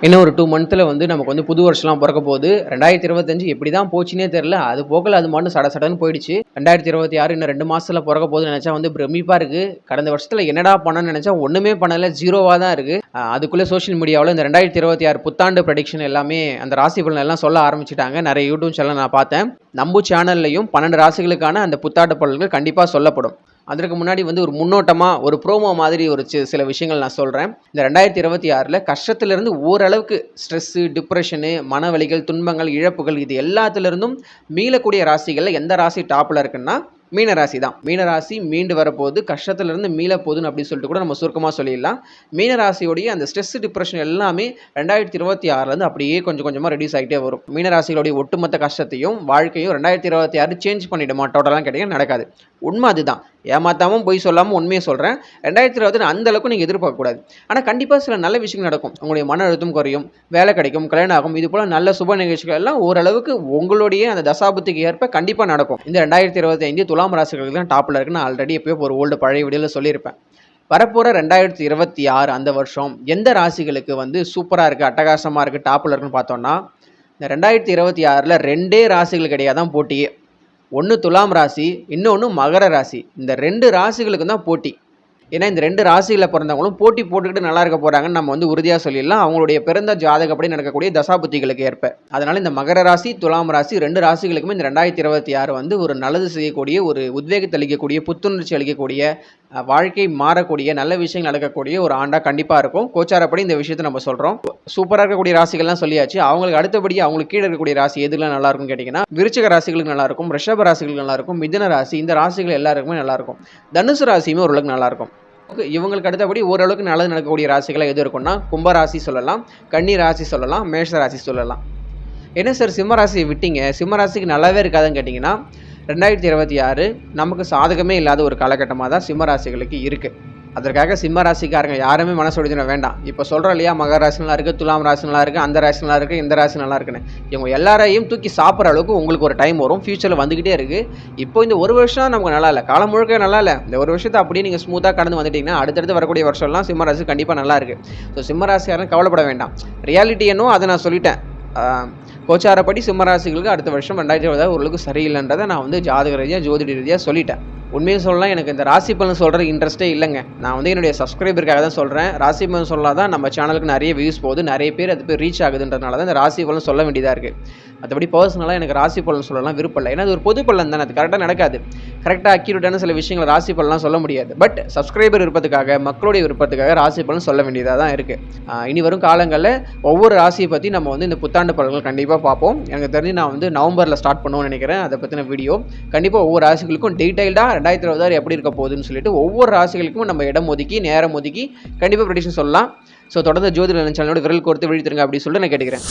இன்னும் ஒரு 2 மந்த்தில் வந்து நமக்கு வந்து புது வருஷம்லாம் பிறக்க போகுது. 2025 எப்படி தான் போச்சுன்னே தெரியல. அது போகல அது பாட்டுன்னு சடன்னு போயிடுச்சு. 2026 இன்னும் 2 மாசத்துல பிறக்க போகுதுன்னு நினைச்சா வந்து பிரமிப்பா இருக்கு. கடந்த வருஷத்துல என்னடா பண்ணணும்னு நினைச்சா ஒண்ணுமே பண்ணல. ஜீரோவா தான் இருக்கு. அதுக்குள்ள சோஷியல் மீடியாவில் இந்த 2026 புத்தாண்டு ப்ரெடிக்ஷன் எல்லாமே அந்த ராசி பலன் எல்லாம் சொல்ல ஆரம்பிச்சுட்டாங்க. நிறைய யூடியூப் சேனல் நான் பார்த்தேன். நம்ம சேனல்லையும் 12 ராசிகளுக்கான அந்த புத்தாண்டு பலன்கள் கண்டிப்பா சொல்லப்படும். அதற்கு முன்னாடி வந்து ஒரு முன்னோட்டமா ஒரு ப்ரோமோ மாதிரி ஒரு சில விஷயங்கள் நான் சொல்றேன். இந்த 2026ல கஷ்டத்திலிருந்து ஓரளவுக்கு ஸ்ட்ரெஸ்ஸு, டிப்ரெஷனு, மனவலிகள், துன்பங்கள், இழப்புகள் இது எல்லாத்திலிருந்தும் மீளக்கூடிய ராசிகள்ல எந்த ராசி டாப்ல இருக்குன்னா மீனராசி தான். மீனராசி மீண்டு வரப்போகுது, கஷ்டத்திலிருந்து மீள போகுதுன்னு அப்படின்னு சொல்லிட்டு கூட நம்ம சுருக்கமாக சொல்லிடலாம். மீனராசியோடைய அந்த ஸ்ட்ரெஸ், டிப்ரெஷன் எல்லாமே 2026லேருந்து அப்படியே கொஞ்சம் கொஞ்சமாக ரெடியூஸ் ஆகிட்டே வரும். மீனராசிகளுடைய ஒட்டுமொத்த கஷ்டத்தையும் வாழ்க்கையும் 2026 சேஞ்ச் பண்ணிடுமா டோட்டலாக கேட்டீங்கன்னா நடக்காது. உண்மை அதுதான். ஏமாத்தாமல் பொய் சொல்லாமல் உண்மையை சொல்கிறேன். 2026 அந்த அளவுக்கு நீங்கள் எதிர்பார்க்கக்கூடாது. ஆனால் கண்டிப்பாக சில நல்ல விஷயங்கள் நடக்கும். உங்களுடைய மன அழுத்தம் குறையும், வேலை கிடைக்கும், கல்யாணம் ஆகும், இது போல் நல்ல சுப நிகழ்ச்சிகள் எல்லாம் ஓரளவுக்கு உங்களுடைய அந்த தசாபுத்திக்கு ஏற்ப கண்டிப்பாக நடக்கும். இந்த 2025 துலாம் ராசிகளுக்கு தான் டாப்பில் இருக்குன்னு ஆல்ரெடி எப்பயோ ஒரு பழைய வீடியோவில் சொல்லியிருப்பேன். வரப்போகிற 2026 அந்த வருஷம் எந்த ராசிகளுக்கு வந்து சூப்பராக இருக்குது, அட்டகாசமாக இருக்குது, டாப்பில் இருக்குன்னு பார்த்தோன்னா இந்த 2026ல் 2 ராசிகள் கிடையாது தான் போட்டியே. ஒன்று துலாம் ராசி, இன்னொன்று மகர ராசி. இந்த 2 ராசிகளுக்கு தான் போட்டி. ஏன்னா இந்த 2 ராசிகளில் பிறந்தவங்களும் போட்டி போட்டுக்கிட்டு நல்லா இருக்க போகிறாங்கன்னு நம்ம வந்து உறுதியாக சொல்லிடலாம். அவங்களுடைய பிறந்த ஜாதகப்படி நடக்கக்கூடிய தசாபுத்திகளுக்கு ஏற்ப. அதனால் இந்த மகர ராசி, துலாம் ராசி 2 ராசிகளுக்குமே இந்த 2026 வந்து ஒரு நல்லது செய்யக்கூடிய, ஒரு உத்வேகத்தை அளிக்கக்கூடிய, புத்துணர்ச்சி அளிக்கக்கூடிய, வாழ்க்கை மாறக்கூடிய, நல்ல விஷயங்கள் நடக்கக்கூடிய ஒரு ஆண்டாக கண்டிப்பாக இருக்கும். கோச்சாரப்படி இந்த விஷயத்தை நம்ம சொல்கிறோம். சூப்பராக இருக்கக்கூடிய ராசிகள்லாம் சொல்லியாச்சு. அவங்களுக்கு அடுத்தபடியாக அவங்களுக்கு கீழே இருக்கக்கூடிய ராசி எதுலாம் நல்லா இருக்கும்னு கேட்டிங்கன்னா விருச்சிக ராசிகளுக்கு நல்லாயிருக்கும், ரிஷப ராசிகளுக்கு நல்லாயிருக்கும், மிதுன ராசி இந்த ராசிகள் எல்லாருக்குமே நல்லாயிருக்கும். தனுசு ராசியுமே ஓரளவுக்கு நல்லாயிருக்கும். இவங்களுக்கு அடுத்தபடி ஓரளவுக்கு நல்லது நடக்கக்கூடிய ராசிகளாக எது இருக்குன்னா கும்பராசி சொல்லலாம், கன்னி ராசி சொல்லலாம், மேஷ ராசி சொல்லலாம். என்ன சார் சிம்ம ராசியை விட்டீங்க, சிம்ம ராசிக்கு நல்லாவே இருக்காதுன்னு கேட்டிங்கன்னா 2026 நமக்கு சாதகமே இல்லாத ஒரு காலகட்டமாக தான் சிம்ம ராசிகளுக்கு இருக்குது. அதற்காக சிம்ம ராசிக்காரங்க யாருமே மனசொடிச்சிட வேண்டாம். இப்போ சொல்கிறோம் இல்லையா, மகர ராசி நல்லா இருக்குது, துலாம் ராசி நல்லா இருக்குது, அந்த ராசி நல்லா இருக்குது, இந்த ராசி நல்லா இருக்குன்னு. இவங்க எல்லாரையும் தூக்கி சாப்பிட்ற அளவுக்கு உங்களுக்கு ஒரு டைம் வரும், ஃபியூச்சரில் வந்துக்கிட்டே இருக்குது. இப்போ இந்த ஒரு வருஷம் நமக்கு நல்லா இல்லை, காலம் முழுக்க நல்லா இல்லை. இந்த ஒரு வருஷத்தை அப்படியே நீங்கள் ஸ்மூத்தாக கடந்து வந்துட்டிங்கன்னா அடுத்தடுத்து வரக்கூடிய வருஷம்லாம் சிம்ம ராசி கண்டிப்பாக நல்லா இருக்குது. ஸோ சிம்ம ராசிக்காரங்க கவலைப்பட வேண்டாம். ரியாலிட்டி என்னவோ அதை நான் சொல்லிட்டேன். கோச்சாரப்படி சிம்மராசிகளுக்கு அடுத்த வருஷம் 2026 ஓரளவுக்கு சரியில்லைன்றதை நான் வந்து ஜாதக ரீதியாக ஜோதிட ரீதியாக சொல்லிட்டேன். உண்மையை சொல்லலாம், எனக்கு இந்த ராசி பலன் சொல்கிற இன்ட்ரெஸ்ட்டே இல்லைங்க. நான் வந்து என்னுடைய சப்ஸ்கிரைபருக்காக தான் சொல்கிறேன். ராசி பலன் சொல்லால் தான் நம்ம சேனலுக்கு நிறைய வியூஸ் போகுது, நிறைய பேர் அது போய் ரீச் ஆகுதுன்றதுனால தான் இந்த ராசி பலன் சொல்ல வேண்டியதாக இருக்குது. மற்றபடி பர்சனலாக எனக்கு ராசி பலன் சொல்லலாம் விருப்பம் இல்லை. ஏன்னா அது ஒரு பொது பலன் தானே, அது கரெக்டாக நடக்காது. கரெக்டாக அக்யூரேட்டான சில விஷயங்கள் ராசி பலன்லாம் சொல்ல முடியாது. பட் சப்ஸ்கிரைபர் விருப்பத்துக்காக, மக்களுடைய விருப்பத்துக்காக ராசி பலன் சொல்ல வேண்டியதாக தான் இருக்குது. இனி வரும் காலங்களில் ஒவ்வொரு ராசியை பற்றி நம்ம வந்து இந்த புத்தாண்டு பலன்கள் கண்டிப்பாக பார்ப்போம். எனக்கு தெரிஞ்சு நான் வந்து நவம்பரில் ஸ்டார்ட் பண்ணுவோம்னு நினைக்கிறேன். அதை பற்றின வீடியோ கண்டிப்பாக ஒவ்வொரு ராசிகளுக்கும் டீட்டெயில்டாக 2026 எப்படி இருக்க போகுதுன்னு சொல்லிட்டு ஒவ்வொரு ராசிகளுக்கும் நம்ம இடம் ஒதுக்கி நேரம் ஒதுக்கி கண்டிப்பாக ப்ரெடிக்ஷன் சொல்லலாம். ஸோ தொடர்ந்து ஜோதிட சேனலோட விரல் கோர்த்து விழித்திருங்க அப்படின்னு சொல்லிட்டு நான் கேட்டுக்கிறேன்.